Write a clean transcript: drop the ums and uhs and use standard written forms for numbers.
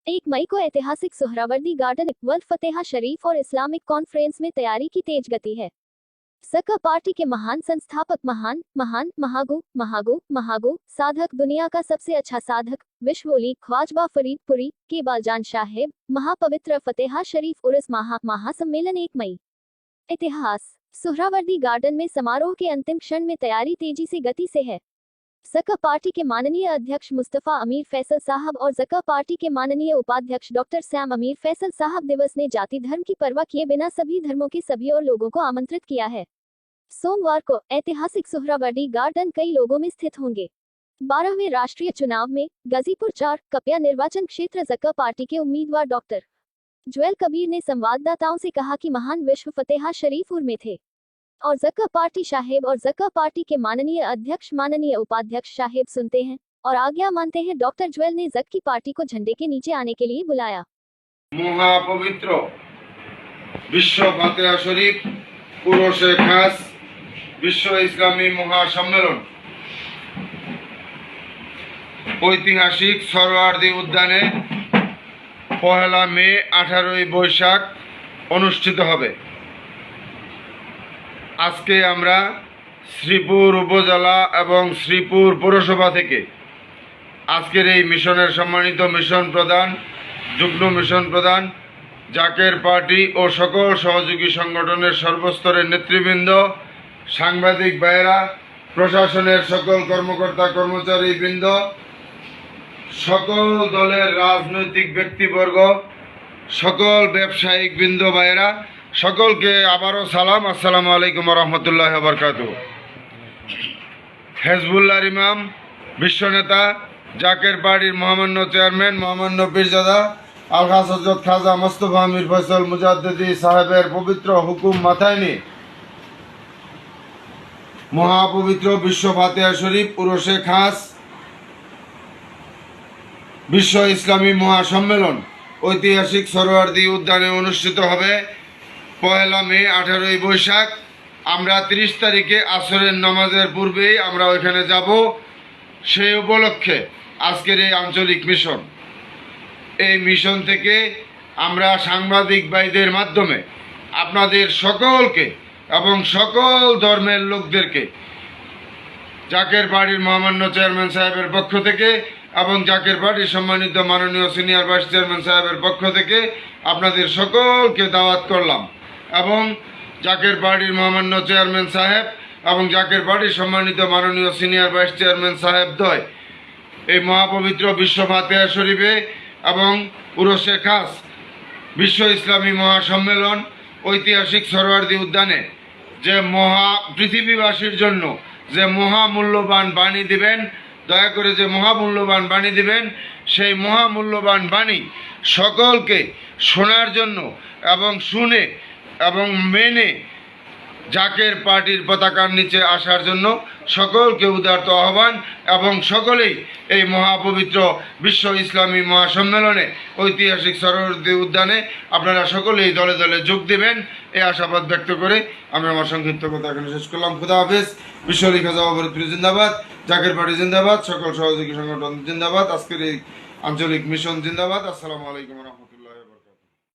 1 मई को ऐतिहासिक Suhrawardy garden world फतेहा शरीफ और इस्लामिक कॉन्फ्रेंस में तैयारी की तेज गति है। सका पार्टी के महान संस्थापक महागो साधक, दुनिया का सबसे अच्छा साधक, विश्व वली ख्वाजबा फरीदपुरी के बालजान साहेब महापवित्र फतेहा शरीफ उर्स महासम्मेलन 1 मई। इतिहास। सोहरावर्दी गार्डन में समारोह के अंतिम क्षण में तैयारी तेजी से गति से है। सका पार्टी के माननीय अध्यक्ष मुस्तफा अमीर फैसल साहब और सका पार्टी के माननीय उपाध्यक्ष डॉक्टर सैम अमीर फैसल साहब दिवस ने जाति धर्म की परवाह किए बिना सभी धर्मों के सभी और लोगों को आमंत्रित किया है। सोमवार को ऐतिहासिक सोहरावर्दी गार्डन कई लोगों में स्थित होंगे। 12वें राष्ट्रीय चुनाव में गाजीपुर 4 कपिया निर्वाचन क्षेत्र सका पार्टी के उम्मीदवार डॉक्टर ज्वेल कबीर ने संवाददाताओं से कहा कि महान विश्व फतेहा शरीफपुर में थे और ज़का पार्टी साहेब और ज़का पार्टी के माननीय अध्यक्ष माननीय उपाध्यक्ष साहेब सुनते हैं और आज्ञा मानते हैं। डॉक्टर ज्वेल ने ज़क की पार्टी को झंडे के नीचे आने के लिए बुलाया। महापवित्र विश्व फतेहा शरीफ उर्से खास विश्व इस्लामी महासम्मेलन ऐतिहासिक सोहरावर्दी उद्याने 1 मे 18 বৈশাখ অনুষ্ঠিত হবে। আজকে আমরা শ্রীপুর উপজেলা এবং শ্রীপুর পৌরসভা থেকে আজকের এই মিশনের সম্মানিত মিশন প্রধান, যুগ্ম মিশন প্রধান, জাকের পার্টি ও সকল সহযোগী সংগঠনের সর্বস্তরের নেতৃবৃন্দ, সাংবাদিক ভাইয়েরা, প্রশাসনের সকল কর্মকর্তা কর্মচারীবৃন্দ, সকল দলের রাজনৈতিক ব্যক্তিবর্গ, সকল ব্যবসায়িক বৃন্দ ভাইয়েরা, সকলকে আবারও সালাম। আসসালামু আলাইকুম রহমতুল্লাহ বরকাতুহু। হেজবুল্লাহর ইমাম, বিশ্বনেতা, জাকের পার্টির মহামান্য চেয়ারম্যান মহামান্য পীরজাদা আলহাজ হযরত খাজা মোস্তফা আমির ফয়সাল মুজাদ্দিদি সাহেবের পবিত্র হুকুম মাথায় নিয়ে মহাপবিত্র বিশ্ব ফাতেহা শরীফ উরসে খাস বিশ্ব ইসলামী মহাসম্মেলন ঐতিহাসিক সোহরাওয়ার্দী উদ্যানে অনুষ্ঠিত হবে 1 মে 18 বৈশাখ। আমরা 30 তারিখে আসরের নামাজের পূর্বেই আমরা ওইখানে যাব। সেই উপলক্ষে আজকের এই আঞ্চলিক মিশন, এই মিশন থেকে আমরা সাংবাদিক ভাইদের মাধ্যমে আপনাদের সকলকে এবং সকল ধর্মের লোকদেরকে জাকের পার্টির মহামান্য চেয়ারম্যান সাহেবের পক্ষ থেকে এবং জাকের পার্টির সম্মানিত মাননীয় সিনিয়র ভাইস চেয়ারম্যান সাহেবের পক্ষ থেকে আপনাদের সকলকে দাওয়াত করলাম এবং জাকের পার্টির মহামান্য চেয়ারম্যান সাহেব এবং জাকের পার্টির সম্মানিত মাননীয় সিনিয়র ভাইস চেয়ারম্যান সাহেব দ্বয় এই মহাপবিত্র বিশ্ব ফাতেহা শরীফে এবং উরসে খাস বিশ্ব ইসলামী মহাসম্মেলন ঐতিহাসিক সোহরাওয়ার্দী উদ্যানে যে পৃথিবীবাসীর জন্য যে মহামূল্যবান বাণী দিবেন, দয়া করে যে মহামূল্যবান বাণী দিবেন, সেই মহামূল্যবান বাণী সকলকে শোনার জন্য এবং শুনে এবং মেনে জাকের পার্টির পতাকার নিচে আসার জন্য সকলকে উদারত আহ্বান এবং সকলেই এই মহাপবিত্র বিশ্ব ইসলামী মহাসম্মেলনে ঐতিহাসিক সোহরাওয়ার্দী উদ্যানে আপনারা সকলেই দলে দলে যোগ দেবেন এই আশাবাদ ব্যক্ত করে আমি আমার সংক্ষিপ্ত কথা এখানে শেষ করলাম। খুদা হাফেজ। বিশ্ব খাজা ফরিদপুর জিন্দাবাদ, জাকের পার্টি জিন্দাবাদ, সকল সহযোগী সংগঠন জিন্দাবাদ, আজকের এই আঞ্চলিক মিশন জিন্দাবাদ। আসসালামু আলাইকুম রহমতুল্লাহ।